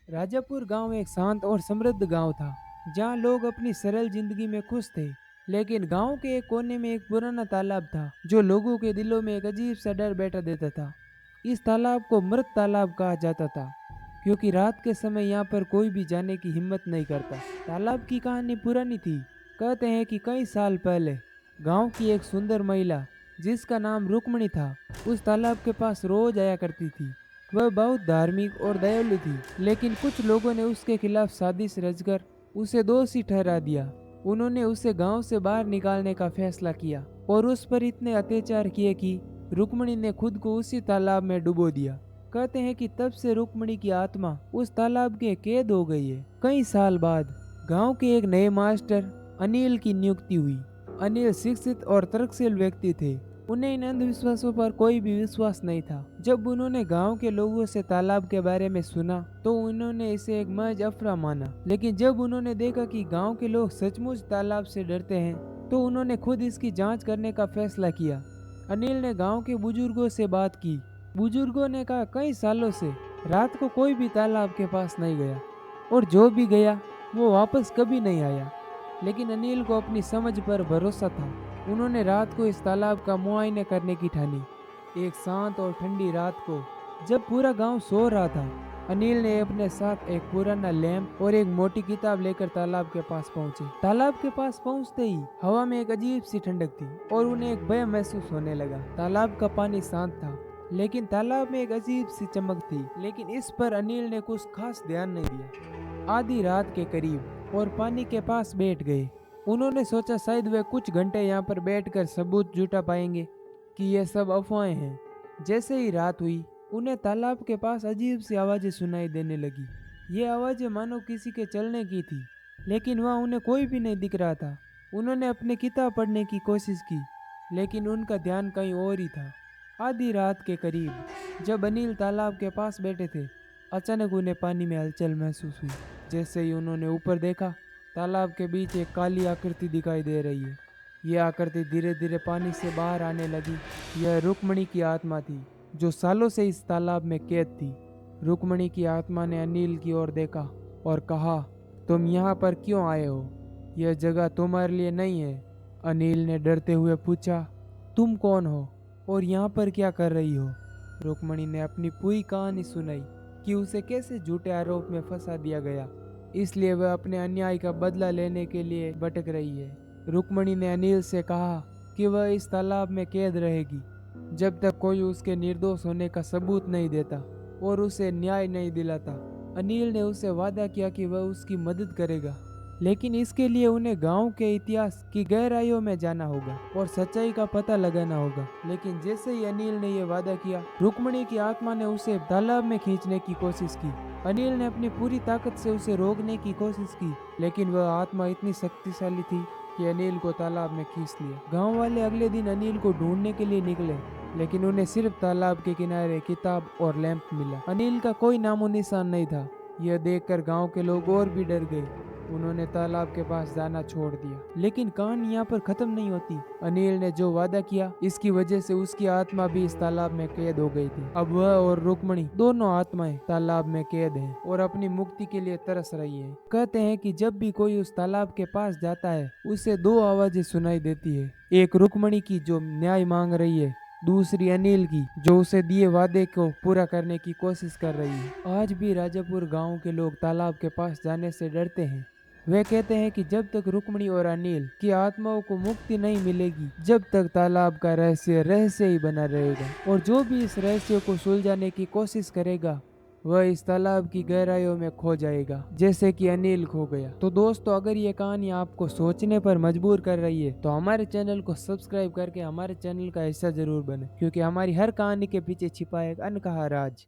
राजापुर गांव एक शांत और समृद्ध गांव था, जहां लोग अपनी सरल जिंदगी में खुश थे। लेकिन गांव के एक कोने में एक पुराना तालाब था, जो लोगों के दिलों में एक अजीब सा डर बैठा देता था। इस तालाब को मृत तालाब कहा जाता था, क्योंकि रात के समय यहाँ पर कोई भी जाने की हिम्मत नहीं करता। तालाब की कहानी पुरानी थी। कहते हैं कि कई साल पहले गांव की एक सुंदर महिला, जिसका नाम रुक्मणी था, उस तालाब के पास रोज आया करती थी। वह बहुत धार्मिक और दयालु थी, लेकिन कुछ लोगों ने उसके खिलाफ साजिश रचकर उसे दोषी ठहरा दिया। उन्होंने उसे गांव से बाहर निकालने का फैसला किया और उस पर इतने अत्याचार किए कि रुक्मणी ने खुद को उसी तालाब में डुबो दिया। कहते हैं कि तब से रुक्मणी की आत्मा उस तालाब के कैद हो गई है। कई साल बाद गांव के एक नए मास्टर अनिल की नियुक्ति हुई। अनिल शिक्षित और तर्कशील व्यक्ति थे। उन्हें इन अंधविश्वासों पर कोई भी विश्वास नहीं था। जब उन्होंने गांव के लोगों से तालाब के बारे में सुना, तो उन्होंने इसे एक महज अफवाह माना। लेकिन जब उन्होंने देखा कि गांव के लोग सचमुच तालाब से डरते हैं, तो उन्होंने खुद इसकी जांच करने का फैसला किया। अनिल ने गांव के बुजुर्गों से बात की। बुजुर्गों ने कहा, कई सालों से रात को कोई भी तालाब के पास नहीं गया, और जो भी गया वो वापस कभी नहीं आया। लेकिन अनिल को अपनी समझ पर भरोसा था। उन्होंने रात को इस तालाब का मुआयना करने की ठानी। एक शांत और ठंडी रात को, जब पूरा गांव सो रहा था, अनिल ने अपने साथ एक पुराना लैंप और एक मोटी किताब लेकर तालाब के पास पहुंचे। तालाब के पास पहुंचते ही हवा में एक अजीब सी ठंडक थी और उन्हें एक भय महसूस होने लगा। तालाब का पानी शांत था, लेकिन तालाब में एक अजीब सी चमक थी। लेकिन इस पर अनिल ने कुछ खास ध्यान नहीं दिया। आधी रात के करीब और पानी के पास बैठ गए। उन्होंने सोचा शायद वे कुछ घंटे यहाँ पर बैठकर सबूत जुटा पाएंगे कि यह सब अफवाहें हैं। जैसे ही रात हुई, उन्हें तालाब के पास अजीब सी आवाजें सुनाई देने लगी। ये आवाजें मानो किसी के चलने की थी, लेकिन वहाँ उन्हें कोई भी नहीं दिख रहा था। उन्होंने अपनी किताब पढ़ने की कोशिश की, लेकिन उनका ध्यान कहीं और ही था। आधी रात के करीब जब अनिल तालाब के पास बैठे थे, अचानक उन्हें पानी में हलचल महसूस हुई। जैसे ही उन्होंने ऊपर देखा, तालाब के बीच एक काली आकृति दिखाई दे रही है। यह आकृति धीरे धीरे पानी से बाहर आने लगी। यह रुक्मणी की आत्मा थी, जो सालों से इस तालाब में कैद थी। रुक्मणी की आत्मा ने अनिल की ओर देखा और कहा, तुम यहाँ पर क्यों आए हो? यह जगह तुम्हारे लिए नहीं है। अनिल ने डरते हुए पूछा, तुम कौन हो और यहाँ पर क्या कर रही हो? रुक्मणी ने अपनी पूरी कहानी सुनाई कि उसे कैसे झूठे आरोप में फंसा दिया गया, इसलिए वह अपने अन्याय का बदला लेने के लिए भटक रही है। रुक्मणी ने अनिल से कहा कि वह इस तालाब में कैद रहेगी जब तक कोई उसके निर्दोष होने का सबूत नहीं देता और उसे न्याय नहीं दिलाता। अनिल ने उसे वादा किया कि वह उसकी मदद करेगा, लेकिन इसके लिए उन्हें गांव के इतिहास की गहराइयों में जाना होगा और सच्चाई का पता लगाना होगा। लेकिन जैसे ही अनिल ने यह वादा किया, रुक्मणी की आत्मा ने उसे तालाब में खींचने की कोशिश की। अनिल ने अपनी पूरी ताकत से उसे रोकने की कोशिश की, लेकिन वह आत्मा इतनी शक्तिशाली थी कि अनिल को तालाब में खींच लिया। गांव वाले अगले दिन अनिल को ढूंढने के लिए निकले, लेकिन उन्हें सिर्फ तालाब के किनारे किताब और लैंप मिला। अनिल का कोई नामो निशान नहीं था। यह देखकर गांव के लोग और भी डर गए। उन्होंने तालाब के पास जाना छोड़ दिया। लेकिन कहानी यहाँ पर खत्म नहीं होती। अनिल ने जो वादा किया, इसकी वजह से उसकी आत्मा भी इस तालाब में कैद हो गई थी। अब वह और रुक्मणी दोनों आत्माएं तालाब में कैद हैं और अपनी मुक्ति के लिए तरस रही हैं। कहते हैं कि जब भी कोई उस तालाब के पास जाता है, उसे दो आवाजें सुनाई देती है। एक रुक्मणी की, जो न्याय मांग रही है, दूसरी अनिल की, जो उसे दिए वादे को पूरा करने की कोशिश कर रही है। आज भी राजापुर गांव के लोग तालाब के पास जाने से डरते हैं। वे कहते हैं कि जब तक रुक्मणी और अनिल की आत्माओं को मुक्ति नहीं मिलेगी, जब तक तालाब का रहस्य रहस्य ही बना रहेगा, और जो भी इस रहस्य को सुलझाने की कोशिश करेगा, वह इस तालाब की गहराइयों में खो जाएगा, जैसे कि अनिल खो गया। तो दोस्तों, अगर ये कहानी आपको सोचने पर मजबूर कर रही है, तो हमारे चैनल को सब्सक्राइब करके हमारे चैनल का हिस्सा जरूर बने, क्योंकि हमारी हर कहानी के पीछे छिपा है एक अनकहा राज।